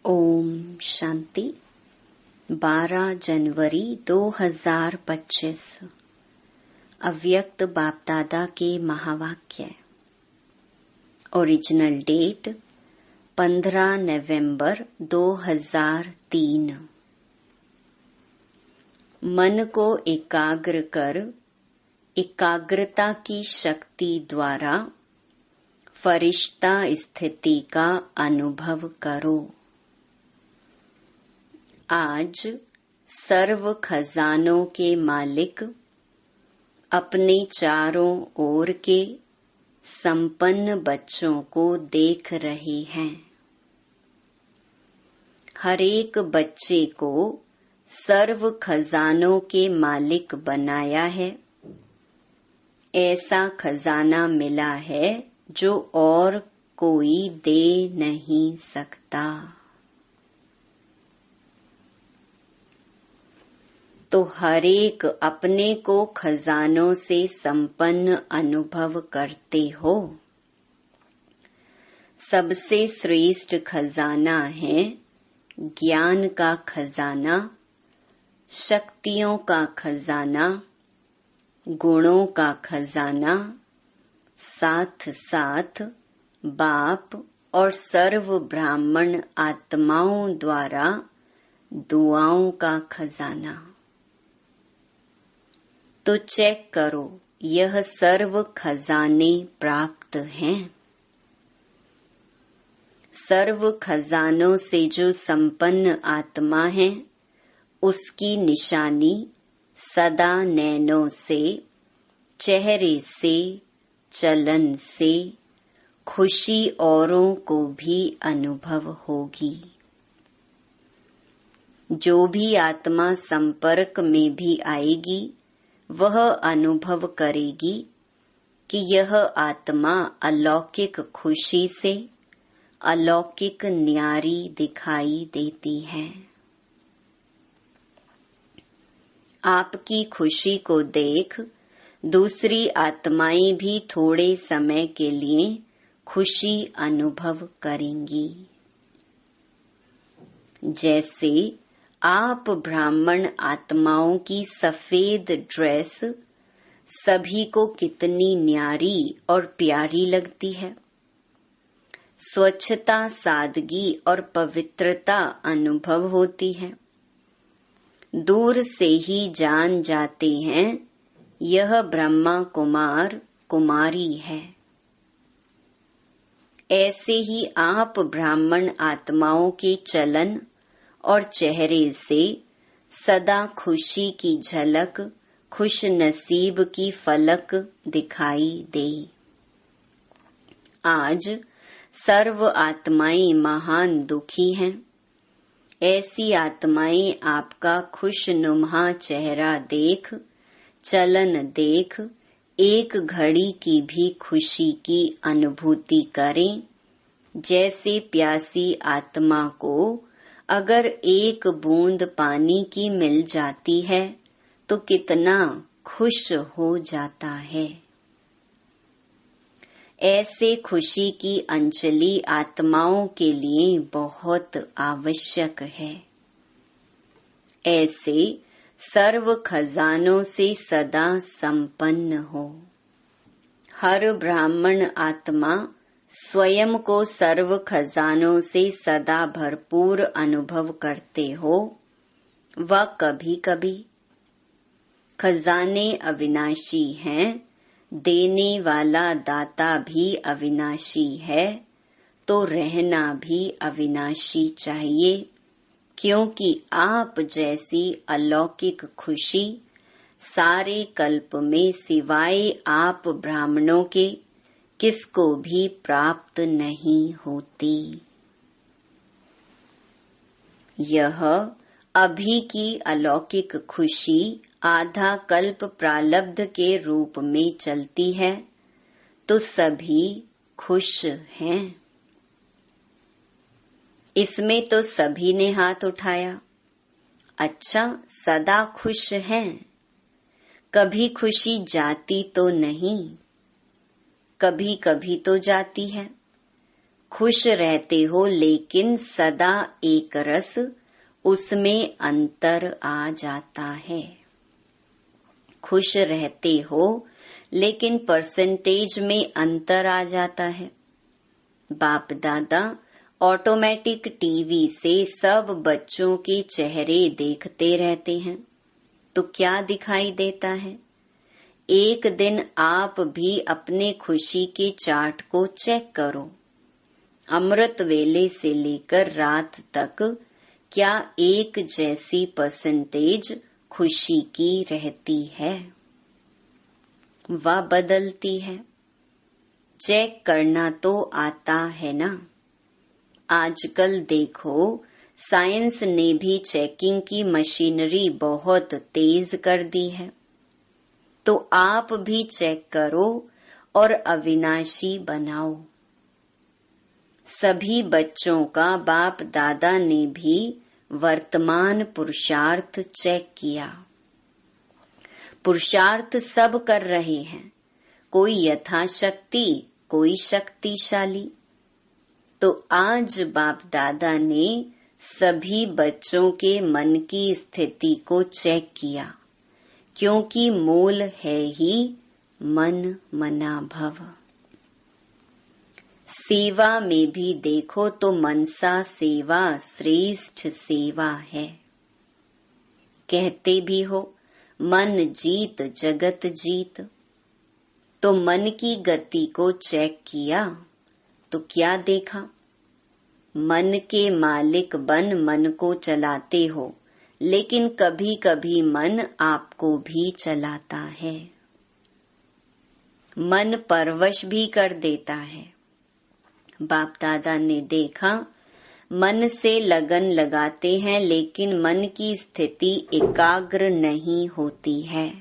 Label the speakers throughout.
Speaker 1: ओम शांति। 12 जनवरी 2025 अव्यक्त बाप दादा के महावाक्य। ओरिजिनल डेट 15 नवंबर 2003। मन को एकाग्र कर एकाग्रता की शक्ति द्वारा फरिश्ता स्थिति का अनुभव करो। आज सर्व खजानों के मालिक अपने चारों ओर के संपन्न बच्चों को देख रहे हैं। हर एक बच्चे को सर्व खजानों के मालिक बनाया है। ऐसा खजाना मिला है जो और कोई दे नहीं सकता। तो हर एक अपने को खजानों से संपन्न अनुभव करते हो। सबसे श्रेष्ठ खजाना है ज्ञान का खजाना, शक्तियों का खजाना, गुणों का खजाना, साथ साथ बाप और सर्व ब्राह्मण आत्माओं द्वारा दुआओं का खजाना। तो चेक करो, यह सर्व खजाने प्राप्त हैं। सर्व खजानों से जो संपन्न आत्मा है, उसकी निशानी सदा नैनों से, चेहरे से, चलन से खुशी औरों को भी अनुभव होगी। जो भी आत्मा संपर्क में भी आएगी, वह अनुभव करेगी कि यह आत्मा अलौकिक खुशी से अलौकिक न्यारी दिखाई देती है। आपकी खुशी को देख दूसरी आत्माएं भी थोड़े समय के लिए खुशी अनुभव करेंगी। जैसे आप ब्राह्मण आत्माओं की सफेद ड्रेस सभी को कितनी न्यारी और प्यारी लगती है। स्वच्छता, सादगी और पवित्रता अनुभव होती है। दूर से ही जान जाते हैं यह ब्रह्मा कुमार कुमारी है। ऐसे ही आप ब्राह्मण आत्माओं के चलन और चेहरे से सदा खुशी की झलक, खुश नसीब की फलक दिखाई दे। आज सर्व आत्माएं महान दुखी हैं। ऐसी आत्माएं आपका खुशनुमा चेहरा देख, चलन देख एक घड़ी की भी खुशी की अनुभूति करें। जैसे प्यासी आत्मा को अगर एक बूंद पानी की मिल जाती है तो कितना खुश हो जाता है। ऐसे खुशी की अंजलि आत्माओं के लिए बहुत आवश्यक है। ऐसे सर्व खजानों से सदा संपन्न हो। हर ब्राह्मण आत्मा स्वयं को सर्व खजानों से सदा भरपूर अनुभव करते हो। वह कभी कभी खजाने अविनाशी हैं, देने वाला दाता भी अविनाशी है, तो रहना भी अविनाशी चाहिए। क्योंकि आप जैसी अलौकिक खुशी सारे कल्प में सिवाय आप ब्राह्मणों के किसको भी प्राप्त नहीं होती। यह अभी की अलौकिक खुशी आधा कल्प प्रालब्ध के रूप में चलती है, तो सभी खुश हैं। इसमें तो सभी ने हाथ उठाया। अच्छा, सदा खुश हैं। कभी खुशी जाती तो नहीं, कभी कभी तो जाती है। खुश रहते हो लेकिन सदा एक रस, उसमें अंतर आ जाता है। खुश रहते हो लेकिन परसेंटेज में अंतर आ जाता है। बाप दादा ऑटोमेटिक टीवी से सब बच्चों के चेहरे देखते रहते हैं, तो क्या दिखाई देता है? एक दिन आप भी अपने खुशी के चार्ट को चेक करो। अमृत वेले से लेकर रात तक क्या एक जैसी परसेंटेज खुशी की रहती है व बदलती है? चेक करना तो आता है ना। आजकल देखो, साइंस ने भी चेकिंग की मशीनरी बहुत तेज कर दी है, तो आप भी चेक करो और अविनाशी बनाओ। सभी बच्चों का बाप दादा ने भी वर्तमान पुरुषार्थ चेक किया। पुरुषार्थ सब कर रहे हैं, कोई यथाशक्ति, कोई शक्तिशाली। तो आज बाप दादा ने सभी बच्चों के मन की स्थिति को चेक किया, क्योंकि मूल है ही मन मना भव। सेवा में भी देखो तो मनसा सेवा श्रेष्ठ सेवा है। कहते भी हो मन जीत जगत जीत, तो मन की गति को चेक किया तो क्या देखा? मन के मालिक बन मन को चलाते हो, लेकिन कभी कभी मन आपको भी चलाता है। मन परवश भी कर देता है। बाप दादा ने देखा, मन से लगन लगाते हैं लेकिन मन की स्थिति एकाग्र नहीं होती है।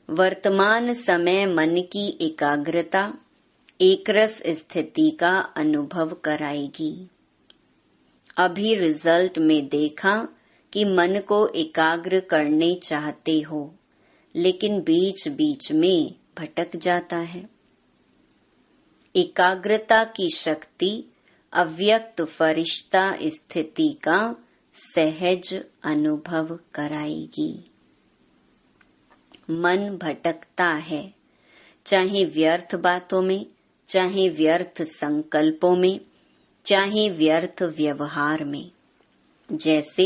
Speaker 1: वर्तमान समय मन की एकाग्रता एकरस स्थिति का अनुभव कराएगी। अभी रिजल्ट में देखा कि मन को एकाग्र करने चाहते हो, लेकिन बीच बीच में भटक जाता है। एकाग्रता की शक्ति अव्यक्त फरिश्ता स्थिति का सहज अनुभव कराएगी। मन भटकता है, चाहे व्यर्थ बातों में, चाहे व्यर्थ संकल्पों में, चाहे व्यर्थ व्यवहार में। जैसे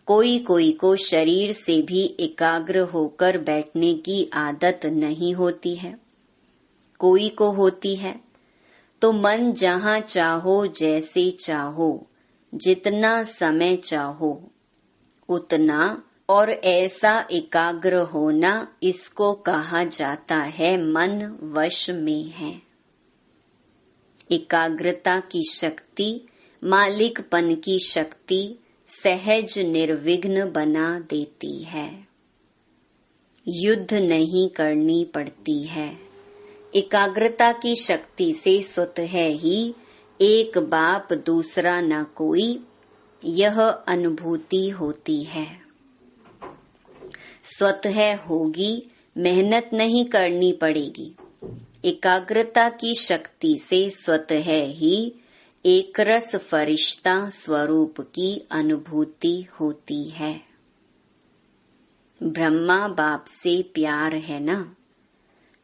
Speaker 1: कोई कोई को शरीर से भी एकाग्र होकर बैठने की आदत नहीं होती है, कोई को होती है। तो मन जहाँ चाहो, जैसे चाहो, जितना समय चाहो उतना और ऐसा एकाग्र होना, इसको कहा जाता है मन वश में है। एकाग्रता की शक्ति, मालिकपन की शक्ति सहज निर्विघ्न बना देती है। युद्ध नहीं करनी पड़ती है। एकाग्रता की शक्ति से स्वतः ही एक बाप दूसरा न कोई, यह अनुभूति होती है। स्वतः होगी, मेहनत नहीं करनी पड़ेगी। एकाग्रता की शक्ति से स्वतः ही एकरस फरिश्ता स्वरूप की अनुभूति होती है। ब्रह्मा बाप से प्यार है ना,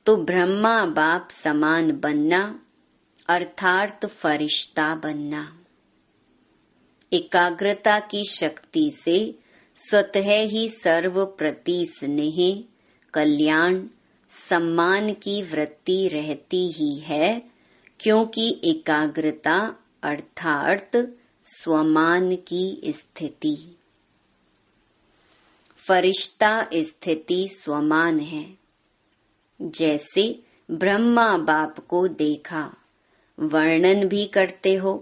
Speaker 1: तो ब्रह्मा बाप समान बनना अर्थात फरिश्ता बनना। एकाग्रता की शक्ति से स्वतः ही सर्व प्रति स्नेह, कल्याण, सम्मान की वृत्ति रहती ही है, क्योंकि एकाग्रता अर्थात स्वमान की स्थिति। फरिश्ता स्थिति स्वमान है। जैसे ब्रह्मा बाप को देखा, वर्णन भी करते हो।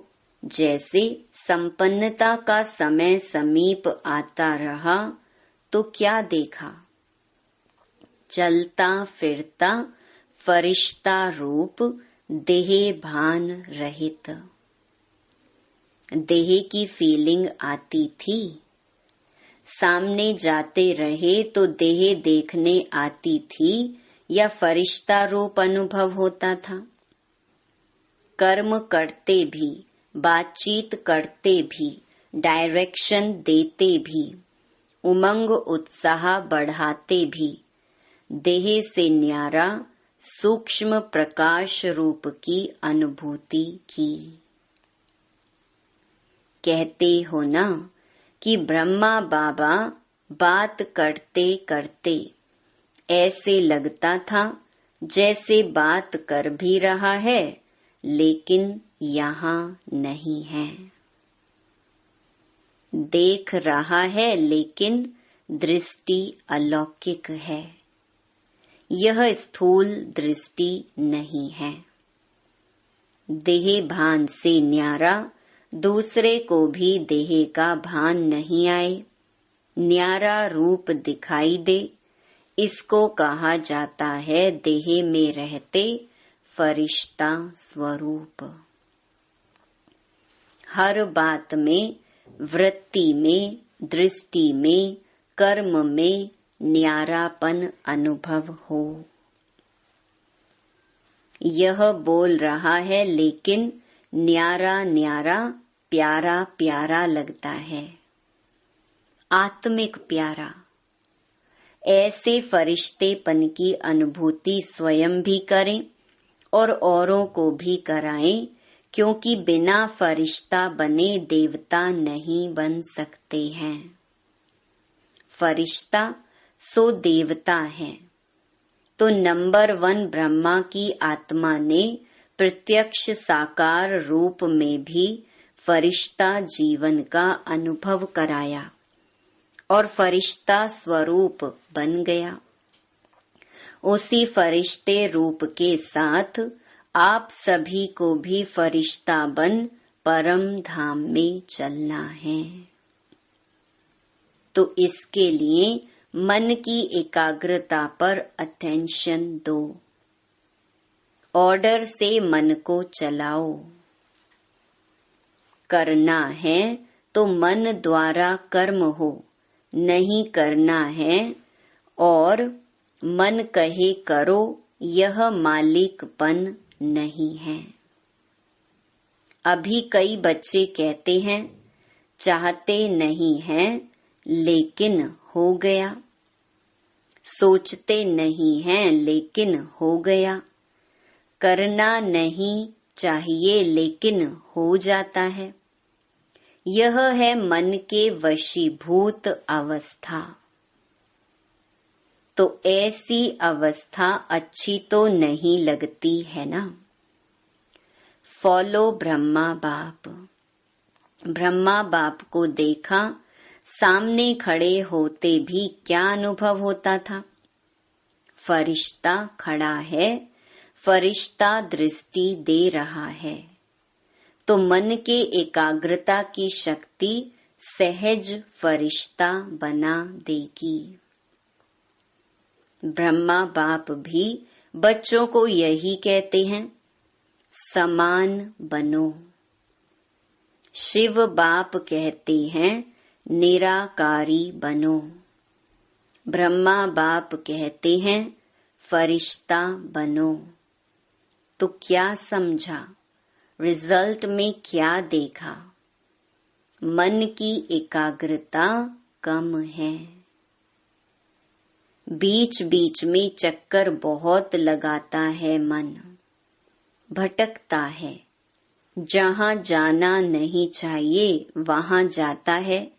Speaker 1: जैसे संपन्नता का समय समीप आता रहा तो क्या देखा? चलता फिरता फरिश्ता रूप, देह भान रहित। देह की फीलिंग आती थी। सामने जाते रहे तो देह देखने आती थी या फरिश्ता रूप अनुभव होता था? कर्म करते भी, बातचीत करते भी, डायरेक्शन देते भी, उमंग उत्साह बढ़ाते भी, देह से न्यारा सूक्ष्म प्रकाश रूप की अनुभूति की। कहते हो ना कि ब्रह्मा बाबा बात करते करते ऐसे लगता था जैसे बात कर भी रहा है लेकिन यहाँ नहीं है, देख रहा है लेकिन दृष्टि अलौकिक है। यह स्थूल दृष्टि नहीं है। देह भान से न्यारा दूसरे को भी देह का भान नहीं आए, न्यारा रूप दिखाई दे, इसको कहा जाता है देह में रहते फरिश्ता स्वरूप। हर बात में, वृत्ति में, दृष्टि में, कर्म में न्यारापन अनुभव हो। यह बोल रहा है लेकिन न्यारा न्यारा, प्यारा प्यारा लगता है, आत्मिक प्यारा। ऐसे फरिश्तेपन की अनुभूति स्वयं भी करें और औरों को भी कराएं, क्योंकि बिना फरिश्ता बने देवता नहीं बन सकते हैं। फरिश्ता सो देवता है। तो नंबर 1 ब्रह्मा की आत्मा ने प्रत्यक्ष साकार रूप में भी फरिश्ता जीवन का अनुभव कराया और फरिश्ता स्वरूप बन गया। उसी फरिश्ते रूप के साथ आप सभी को भी फरिश्ता बन परम धाम में चलना है। तो इसके लिए मन की एकाग्रता पर अटेंशन दो। ऑर्डर से मन को चलाओ। करना है तो मन द्वारा कर्म हो, नहीं करना है और मन कहे करो, यह मालिकपन नहीं है। अभी कई बच्चे कहते हैं चाहते नहीं हैं लेकिन हो गया, सोचते नहीं हैं लेकिन हो गया, करना नहीं चाहिए लेकिन हो जाता है। यह है मन के वशीभूत अवस्था। तो ऐसी अवस्था अच्छी तो नहीं लगती है ना। फॉलो ब्रह्मा बाप। ब्रह्मा बाप को देखा, सामने खड़े होते भी क्या अनुभव होता था। फरिश्ता खड़ा है, फरिश्ता दृष्टि दे रहा है, तो मन के एकाग्रता की शक्ति सहज फरिश्ता बना देगी। ब्रह्मा बाप भी बच्चों को यही कहते हैं, समान बनो। शिव बाप कहते हैं निराकारी बनो। ब्रह्मा बाप कहते हैं फरिश्ता बनो। तो क्या समझा, रिजल्ट में क्या देखा? मन की एकाग्रता कम है। बीच बीच में चक्कर बहुत लगाता है मन, भटकता है, जहाँ जाना नहीं चाहिए वहाँ जाता है,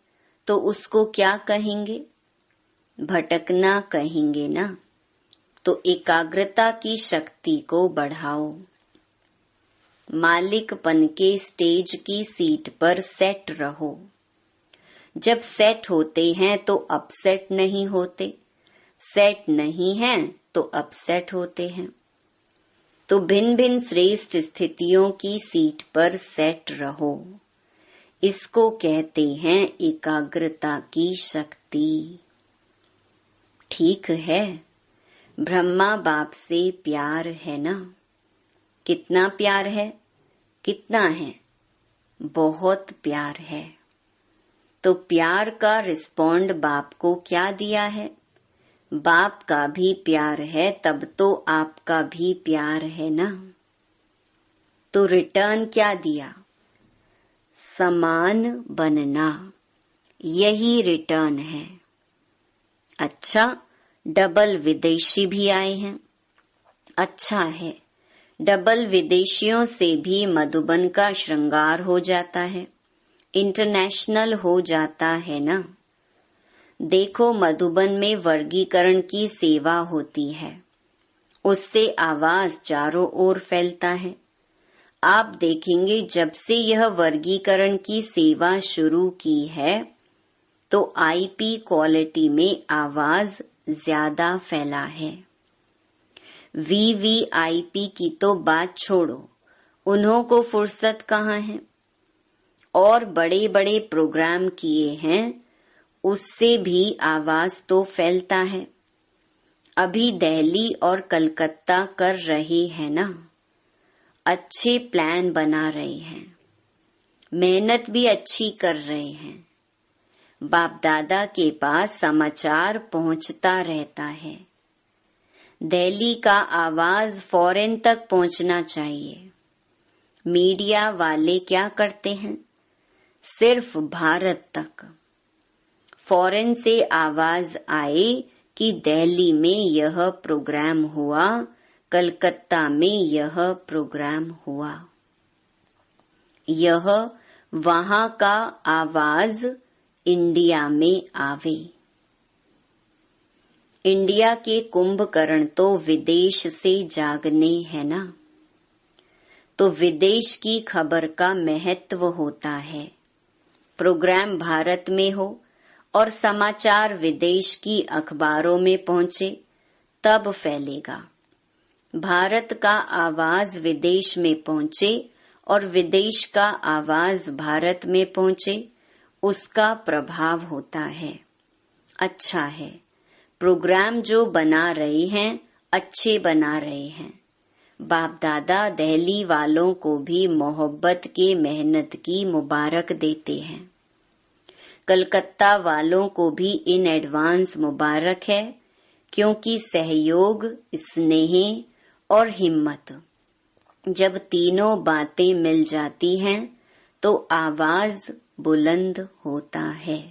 Speaker 1: तो उसको क्या कहेंगे? भटकना कहेंगे ना। तो एकाग्रता की शक्ति को बढ़ाओ। मालिकपन के स्टेज की सीट पर सेट रहो। जब सेट होते हैं तो अपसेट नहीं होते, सेट नहीं हैं तो अपसेट होते हैं। तो भिन्न भिन्न श्रेष्ठ स्थितियों की सीट पर सेट रहो। इसको कहते हैं एकाग्रता की शक्ति। ठीक है, ब्रह्मा बाप से प्यार है ना? कितना प्यार है? कितना है? बहुत प्यार है। तो प्यार का रिस्पॉन्ड बाप को क्या दिया है? बाप का भी प्यार है, तब तो आपका भी प्यार है ना। तो रिटर्न क्या दिया? समान बनना, यही रिटर्न है। अच्छा, डबल विदेशी भी आए हैं। अच्छा है, डबल विदेशियों से भी मधुबन का श्रृंगार हो जाता है, इंटरनेशनल हो जाता है ना। देखो, मधुबन में वर्गीकरण की सेवा होती है, उससे आवाज चारों ओर फैलता है। आप देखेंगे जब से यह वर्गीकरण की सेवा शुरू की है तो आईपी क्वालिटी में आवाज ज्यादा फैला है। वीवीआईपी की तो बात छोड़ो, उन्हों को फुर्सत कहाँ है। और बड़े बड़े प्रोग्राम किए हैं, उससे भी आवाज तो फैलता है। अभी दिल्ली और कलकत्ता कर रहे हैं ना, अच्छे प्लान बना रहे हैं, मेहनत भी अच्छी कर रहे हैं। बाप दादा के पास समाचार पहुंचता रहता है। दिल्ली का आवाज फॉरेन तक पहुंचना चाहिए। मीडिया वाले क्या करते हैं? सिर्फ भारत तक। फॉरेन से आवाज आए कि दिल्ली में यह प्रोग्राम हुआ, कलकत्ता में यह प्रोग्राम हुआ। यह वहां का आवाज इंडिया में आवे। इंडिया के कुंभकर्ण तो विदेश से जागने है ना, तो विदेश की खबर का महत्व होता है। प्रोग्राम भारत में हो और समाचार विदेश की अखबारों में पहुंचे, तब फैलेगा। भारत का आवाज विदेश में पहुंचे और विदेश का आवाज भारत में पहुंचे, उसका प्रभाव होता है। अच्छा है, प्रोग्राम जो बना रहे हैं अच्छे बना रहे हैं। बाप दादा दिल्ली वालों को भी मोहब्बत के मेहनत की मुबारक देते हैं। कलकत्ता वालों को भी इन एडवांस मुबारक है, क्योंकि सहयोग, स्नेह और हिम्मत, जब तीनों बातें मिल जाती हैं तो आवाज बुलंद होता है।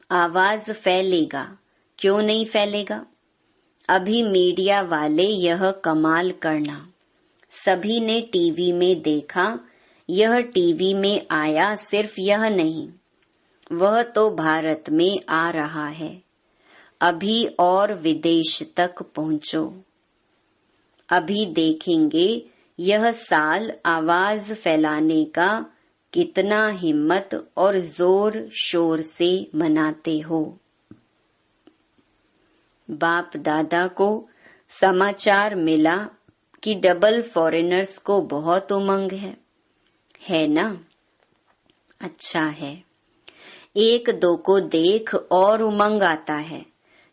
Speaker 1: आवाज फैलेगा, क्यों नहीं फैलेगा? अभी मीडिया वाले यह कमाल करना, सभी ने टीवी में देखा। यह टीवी में आया, सिर्फ यह नहीं, वह तो भारत में आ रहा है। अभी और विदेश तक पहुंचो। अभी देखेंगे यह साल आवाज फैलाने का कितना हिम्मत और जोर शोर से मनाते हो। बाप दादा को समाचार मिला कि डबल फॉरेनर्स को बहुत उमंग है ना? अच्छा है, एक दो को देख और उमंग आता है,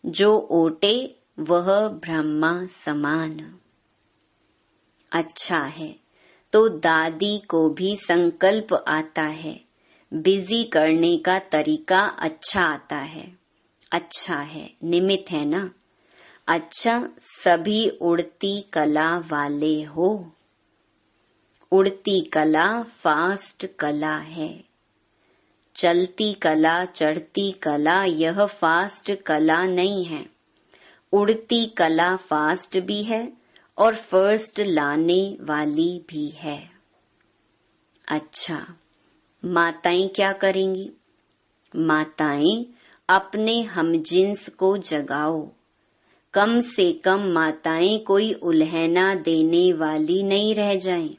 Speaker 1: जो ओटे वह ब्रह्मा समान। अच्छा है, तो दादी को भी संकल्प आता है, बिजी करने का तरीका अच्छा आता है। अच्छा है, निमित्त है ना? अच्छा, सभी उड़ती कला वाले हो। उड़ती कला फास्ट कला है। चलती कला, चढ़ती कला, यह फास्ट कला नहीं है। उड़ती कला फास्ट भी है और फर्स्ट लाने वाली भी है। अच्छा, माताएं क्या करेंगी? माताएं अपने हमजिन्स को जगाओ। कम से कम माताएं कोई उल्हना देने वाली नहीं रह जाएं।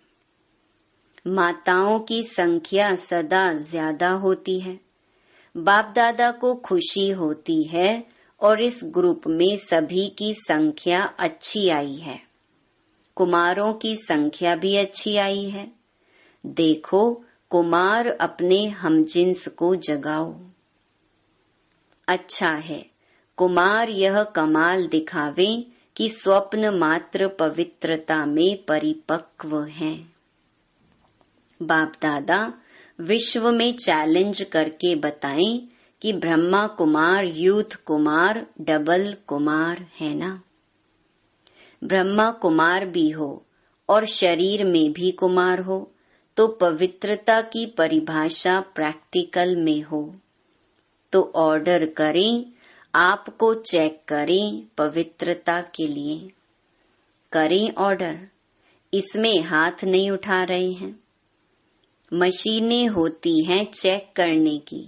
Speaker 1: माताओं की संख्या सदा ज्यादा होती है। बाप दादा को खुशी होती है और इस ग्रुप में सभी की संख्या अच्छी आई है। कुमारों की संख्या भी अच्छी आई है। देखो, कुमार अपने हमजिन्स को जगाओ। अच्छा है, कुमार यह कमाल दिखावें कि स्वप्न मात्र पवित्रता में परिपक्व हैं। बाप दादा विश्व में चैलेंज करके बताएं कि ब्रह्मा कुमार, यूथ कुमार, डबल कुमार है ना? ब्रह्मा कुमार भी हो और शरीर में भी कुमार हो तो पवित्रता की परिभाषा प्रैक्टिकल में हो तो ऑर्डर करें, आपको चेक करें पवित्रता के लिए। करें ऑर्डर, इसमें हाथ नहीं उठा रहे हैं। मशीनें होती हैं चेक करने की।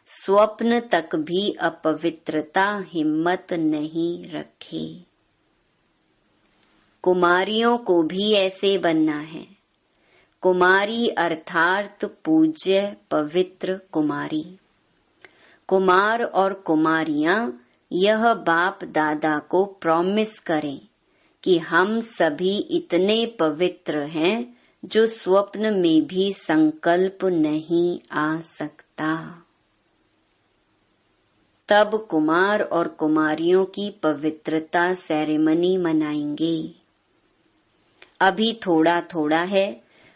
Speaker 1: स्वप्न तक भी अपवित्रता हिम्मत नहीं रखे। कुमारियों को भी ऐसे बनना है। कुमारी अर्थात पूज्य पवित्र कुमारी। कुमार और कुमारियां यह बाप दादा को प्रॉमिस करें कि हम सभी इतने पवित्र हैं जो स्वप्न में भी संकल्प नहीं आ सकता। तब कुमार और कुमारियों की पवित्रता सेरेमनी मनाएंगे। अभी थोड़ा थोड़ा है,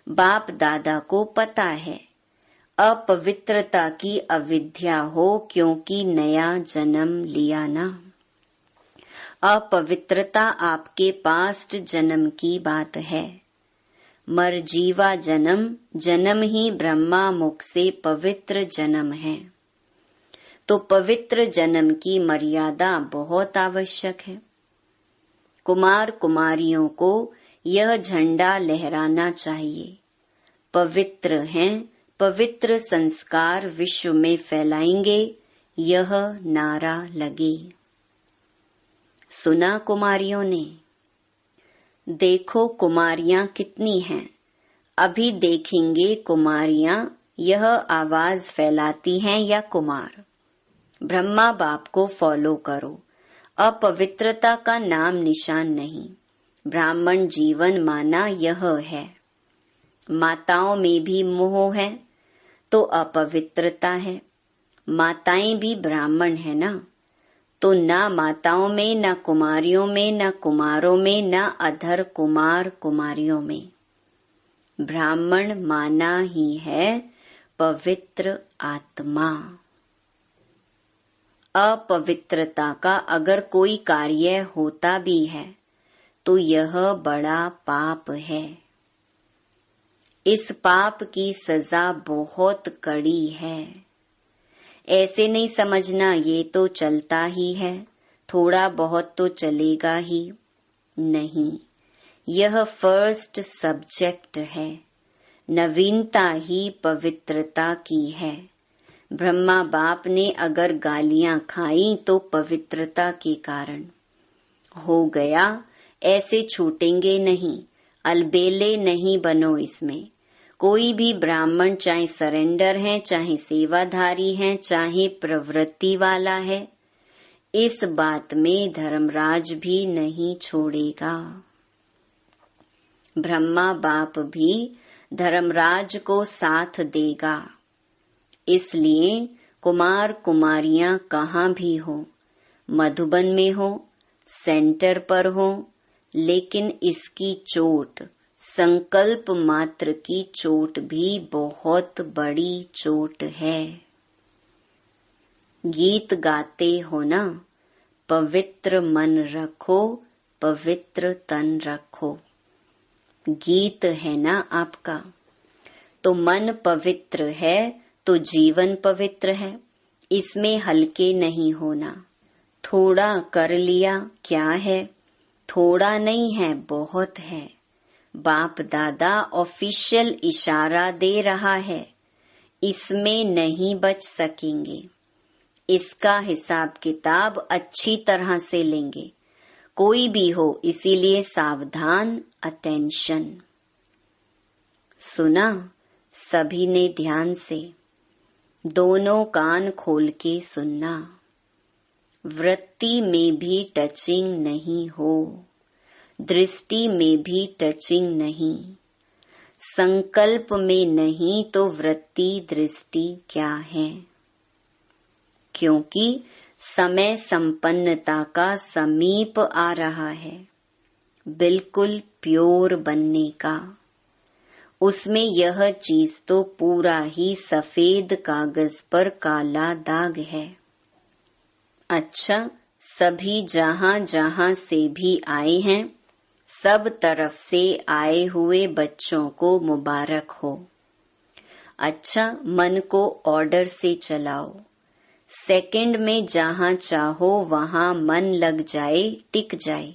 Speaker 1: बाप दादा को पता है अपवित्रता की अविद्या हो क्योंकि नया जन्म लिया ना। अपवित्रता आपके पास्ट जन्म की बात है। मरजीवा जन्म, जन्म ही ब्रह्मा मुख से पवित्र जन्म है। तो पवित्र जन्म की मर्यादा बहुत आवश्यक है। कुमार कुमारियों को यह झंडा लहराना चाहिए। पवित्र हैं, पवित्र संस्कार विश्व में फैलाएंगे, यह नारा लगे। सुना कुमारियों ने? देखो कुमारियां कितनी हैं। अभी देखेंगे कुमारियां यह आवाज फैलाती हैं या कुमार। ब्रह्मा बाप को फॉलो करो। अपवित्रता का नाम निशान नहीं। ब्राह्मण जीवन माना यह है। माताओं में भी मोह है तो अपवित्रता है। माताएं भी ब्राह्मण है ना, तो ना माताओं में, ना कुमारियों में, ना कुमारों में, ना अधर कुमार कुमारियों में। ब्राह्मण माना ही है पवित्र आत्मा। अपवित्रता का अगर कोई कार्य होता भी है तो यह बड़ा पाप है। इस पाप की सजा बहुत कड़ी है। ऐसे नहीं समझना ये तो चलता ही है, थोड़ा बहुत तो चलेगा ही नहीं। यह फर्स्ट सब्जेक्ट है। नवीनता ही पवित्रता की है। ब्रह्मा बाप ने अगर गालियां खाई तो पवित्रता के कारण हो गया। ऐसे छूटेंगे नहीं। अलबेले नहीं बनो इसमें। कोई भी ब्राह्मण चाहे सरेंडर है, चाहे सेवाधारी है, चाहे प्रवृत्ति वाला है, इस बात में धर्मराज भी नहीं छोड़ेगा। ब्रह्मा बाप भी धर्मराज को साथ देगा। इसलिए कुमार कुमारियां कहाँ भी हो, मधुबन में हो, सेंटर पर हो, लेकिन इसकी चोट, संकल्प मात्र की चोट भी बहुत बड़ी चोट है। गीत गाते हो ना, पवित्र मन रखो, पवित्र तन रखो। गीत है ना आपका, तो मन पवित्र है तो जीवन पवित्र है। इसमें हल्के नहीं होना। थोड़ा कर लिया क्या है, थोड़ा नहीं है, बहुत है। बाप दादा ऑफिशियल इशारा दे रहा है, इसमें नहीं बच सकेंगे। इसका हिसाब किताब अच्छी तरह से लेंगे, कोई भी हो, इसीलिए सावधान, अटेंशन। सुना सभी ने ध्यान से, दोनों कान खोल के सुनना। वृत्ति में भी टचिंग नहीं हो, दृष्टि में भी टचिंग नहीं, संकल्प में नहीं तो वृत्ति दृष्टि क्या है? क्योंकि समय संपन्नता का समीप आ रहा है, बिल्कुल प्योर बनने का। उसमें यह चीज तो पूरा ही सफेद कागज पर काला दाग है। अच्छा, सभी जहां जहां से भी आए हैं, सब तरफ से आए हुए बच्चों को मुबारक हो। अच्छा, मन को ऑर्डर से चलाओ। सेकंड में जहाँ चाहो वहाँ मन लग जाए, टिक जाए।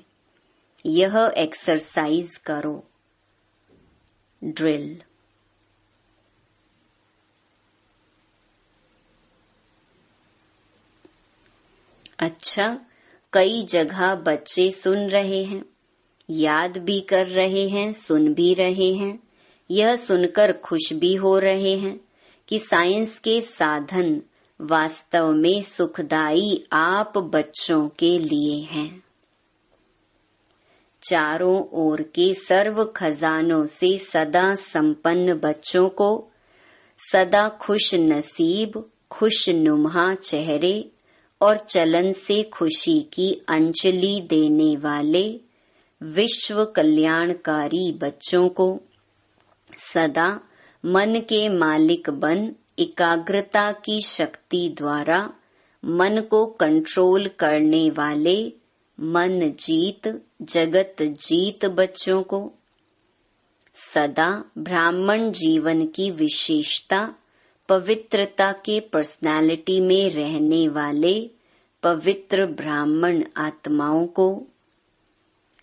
Speaker 1: यह एक्सरसाइज करो। ड्रिल। अच्छा, कई जगह बच्चे सुन रहे हैं, याद भी कर रहे हैं, सुन भी रहे हैं। यह सुनकर खुश भी हो रहे हैं कि साइंस के साधन वास्तव में सुखदायी आप बच्चों के लिए हैं। चारों ओर के सर्व खजानों से सदा संपन्न बच्चों को सदा खुश नसीब, खुश नुमा चेहरे और चलन से खुशी की अंजलि देने वाले विश्व कल्याणकारी बच्चों को सदा मन के मालिक बन एकाग्रता की शक्ति द्वारा मन को कंट्रोल करने वाले मन जीत जगत जीत बच्चों को सदा ब्राह्मण जीवन की विशेषता पवित्रता के पर्सनालिटी में रहने वाले पवित्र ब्राह्मण आत्माओं को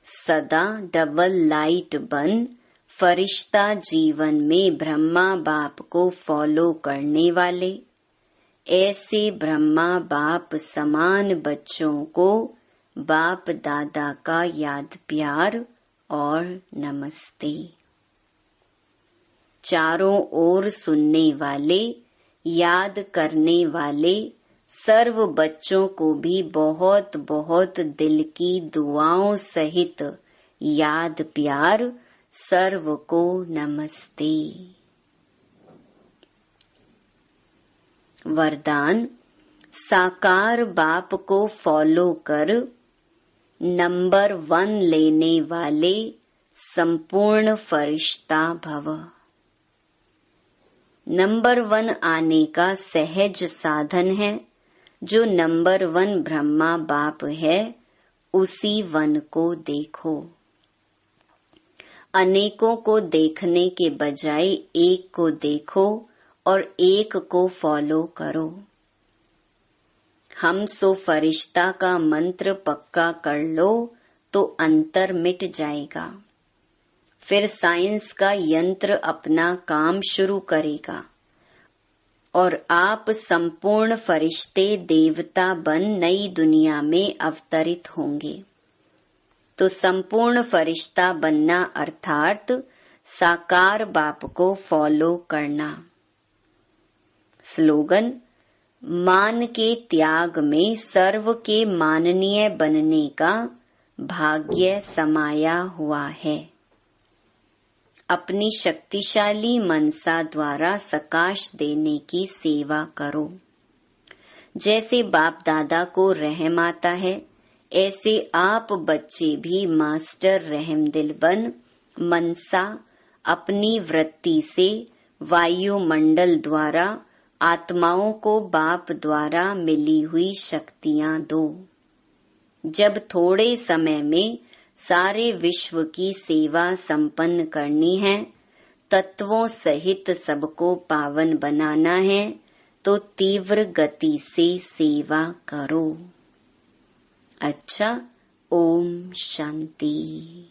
Speaker 1: सदा डबल लाइट बन फरिश्ता जीवन में ब्रह्मा बाप को फॉलो करने वाले ऐसे ब्रह्मा बाप समान बच्चों को बाप दादा का याद प्यार और नमस्ते। चारों ओर सुनने वाले, याद करने वाले सर्व बच्चों को भी बहुत बहुत दिल की दुआओं सहित याद प्यार, सर्व को नमस्ते। वरदान। साकार बाप को फॉलो कर नंबर 1 लेने वाले संपूर्ण फरिश्ता भव। नंबर 1 आने का सहज साधन है। जो नंबर 1 ब्रह्मा बाप है उसी 1 को देखो। अनेकों को देखने के बजाय एक को देखो और एक को फॉलो करो। हम सो फरिश्ता का मंत्र पक्का कर लो तो अंतर मिट जाएगा। फिर साइंस का यंत्र अपना काम शुरू करेगा और आप संपूर्ण फरिश्ते देवता बन नई दुनिया में अवतरित होंगे। तो संपूर्ण फरिश्ता बनना अर्थात साकार बाप को फॉलो करना। स्लोगन। मान के त्याग में सर्व के माननीय बनने का भाग्य समाया हुआ है। अपनी शक्तिशाली मनसा द्वारा सकाश देने की सेवा करो। जैसे बाप दादा को रहम आता है, ऐसे आप बच्चे भी मास्टर रहमदिल बन मनसा अपनी वृत्ति से वायुमंडल द्वारा आत्माओं को बाप द्वारा मिली हुई शक्तियां दो। जब थोड़े समय में सारे विश्व की सेवा संपन्न करनी है, तत्वों सहित सबको पावन बनाना है, तो तीव्र गति से सेवा करो। अच्छा, ओम शांति।